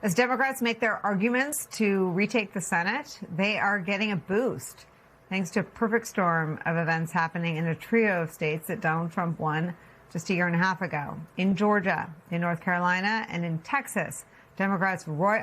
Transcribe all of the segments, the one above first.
As Democrats make their arguments to retake the Senate, they are getting a boost thanks to a perfect storm of events happening in a trio of states that Donald Trump won just a year and a half ago. In Georgia, in North Carolina, and in Texas, Democrats Roy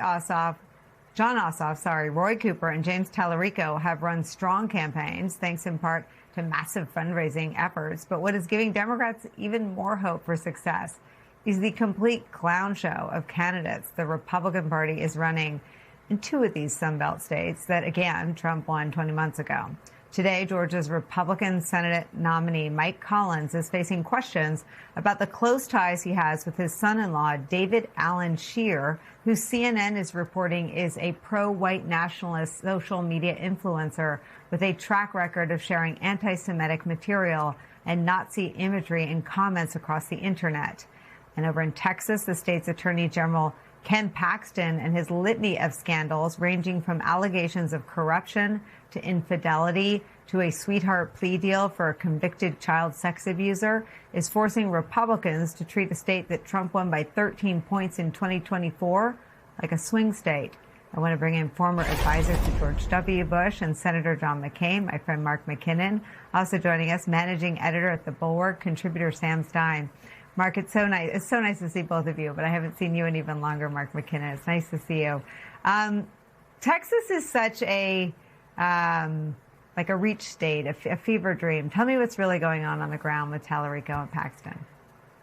Cooper and James Tallarico have run strong campaigns, thanks in part to massive fundraising efforts. But what is giving Democrats even more hope for success is the complete clown show of candidates the Republican Party is running in two of these Sunbelt states that, again, Trump won 20 months ago. Today, Georgia's Republican Senate nominee Mike Collins is facing questions about the close ties he has with his son-in-law, David Alan Scheer, who CNN is reporting is a pro-white nationalist social media influencer with a track record of sharing anti-Semitic material and Nazi imagery in comments across the internet. And over in Texas, the state's Attorney General Ken Paxton and his litany of scandals, ranging from allegations of corruption to infidelity to a sweetheart plea deal for a convicted child sex abuser, is forcing Republicans to treat a state that Trump won by 13 points in 2024 like a swing state. I want to bring in former advisor to George W. Bush and Senator John McCain, my friend Mark McKinnon. Also joining us, managing editor at The Bulwark, contributor Sam Stein. Mark, it's so nice. It's so nice to see both of you, but I haven't seen you in even longer, Mark McKinnon. It's nice to see you. Texas is such a like a reach state, a fever dream. Tell me what's really going on the ground with Tallarico and Paxton.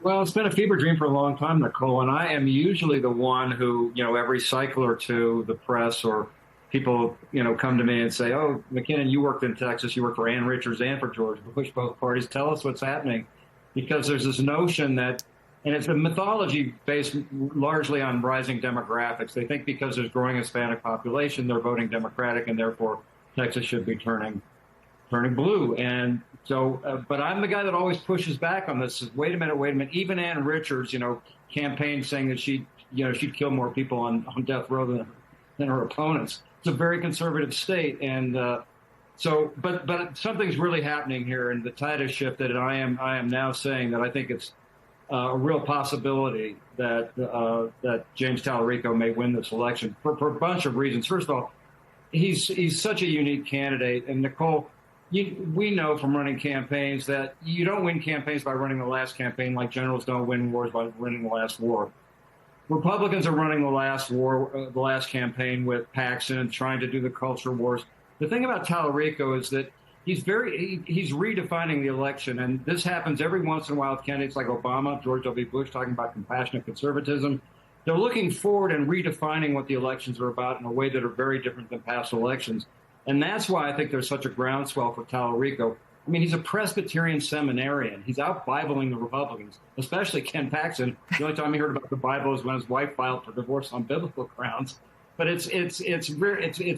Well, it's been a fever dream for a long time, Nicole, and I am usually the one who, every cycle or two, the press or people, come to me and say, "Oh, McKinnon, you worked in Texas. You worked for Ann Richards and for George Bush, both parties. Tell us what's happening." Because there's this notion that, and it's a mythology based largely on rising demographics. They think because there's growing Hispanic population, they're voting Democratic, and therefore Texas should be turning blue. And so, but I'm the guy that always pushes back on this. Wait a minute. Even Ann Richards, campaigned saying that she'd kill more people on death row than her opponents. It's a very conservative state, and but something's really happening here, and the tide has shifted. And I am now saying that I think it's a real possibility that James Tallarico may win this election for a bunch of reasons. First of all, he's such a unique candidate, and Nicole, we know from running campaigns that you don't win campaigns by running the last campaign, like generals don't win wars by winning the last war. Republicans are running the last campaign with Paxton, trying to do the culture wars. The thing about Tallarico is that he's redefining the election, and this happens every once in a while with candidates like Obama, George W. Bush, talking about compassionate conservatism. They're looking forward and redefining what the elections are about in a way that are very different than past elections. And that's why I think there's such a groundswell for Tallarico. I mean, he's a Presbyterian seminarian. He's out Bibling the Republicans, especially Ken Paxton. The only time he heard about the Bible is when his wife filed for divorce on biblical grounds. But it's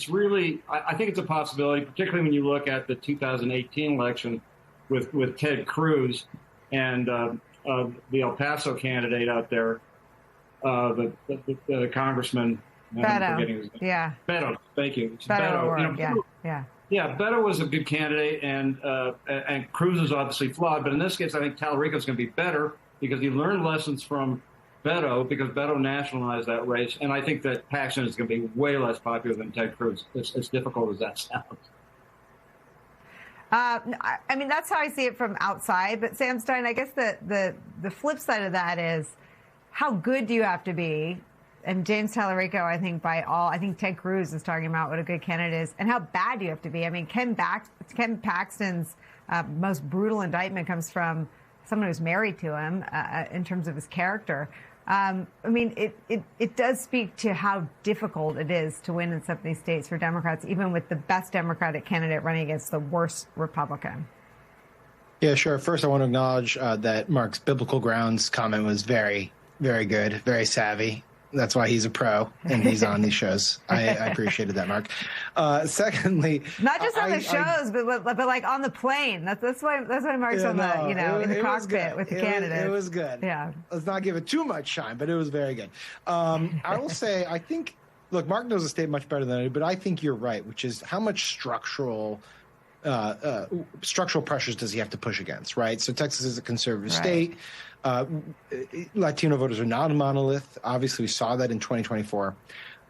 really, I think it's a possibility, particularly when you look at the 2018 election with Ted Cruz and the El Paso candidate out there, the congressman. Beto. Yeah. Beto. Thank you. It's Beto. Yeah. Beto was a good candidate, and Cruz is obviously flawed. But in this case, I think Tallarico's going to be better because he learned lessons from Beto, because Beto nationalized that race. And I think that Paxton is going to be way less popular than Ted Cruz, as difficult as that sounds. I mean, that's how I see it from outside. But Sam Stein, I guess the flip side of that is, how good do you have to be? And James Tallarico, I think Ted Cruz is talking about what a good candidate is, and how bad do you have to be? I mean, Ken Paxton's most brutal indictment comes from someone who's married to him in terms of his character. I mean, it does speak to how difficult it is to win in some of these states for Democrats, even with the best Democratic candidate running against the worst Republican. Yeah, sure. First, I want to acknowledge that Mark's biblical grounds comment was very, very good, very savvy. That's why he's a pro and he's on these shows. I appreciated that, Mark. Secondly, not just on the shows, but like on the plane. That's why Mark's in the cockpit with the candidates. It was good. Yeah. Let's not give it too much shine, but it was very good. I will say, I think, look, Mark knows the state much better than I do, but I think you're right, which is how much structural structural pressures does he have to push against, right? So Texas is a conservative state. Latino voters are not a monolith. Obviously, we saw that in 2024.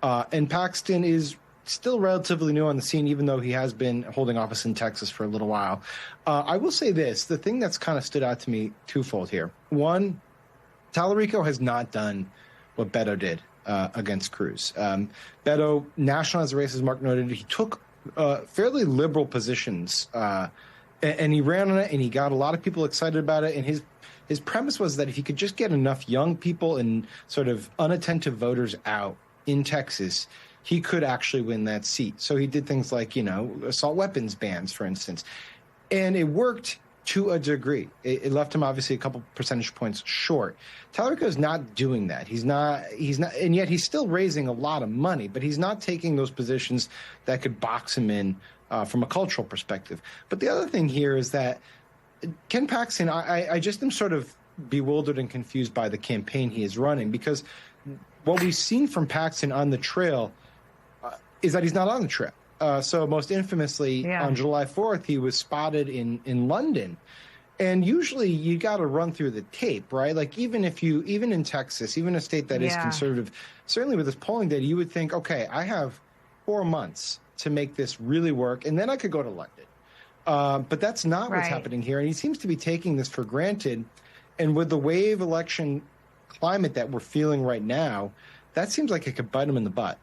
And Paxton is still relatively new on the scene, even though he has been holding office in Texas for a little while. I will say this, the thing that's kind of stood out to me twofold here. One, Tallarico has not done what Beto did against Cruz. Beto nationalized the race, as Mark noted. He took fairly liberal positions, and he ran on it, and he got a lot of people excited about it. And his premise was that if he could just get enough young people and sort of unattentive voters out in Texas, he could actually win that seat. So he did things like, assault weapons bans, for instance. And it worked to a degree. It left him obviously a couple percentage points short. Tallarico is not doing that. He's not, and yet he's still raising a lot of money, but he's not taking those positions that could box him in from a cultural perspective. But the other thing here is that Ken Paxton, I just am sort of bewildered and confused by the campaign he is running, because what we've seen from Paxton on the trail is that he's not on the trail. So most infamously, on July 4th, he was spotted in London. And usually you got to run through the tape, right? Like even in Texas, even a state that is conservative, certainly with this polling data, you would think, okay, I have 4 months to make this really work, and then I could go to London. But that's not what's happening here. And he seems to be taking this for granted. And with the wave election climate that we're feeling right now, that seems like it could bite him in the butt.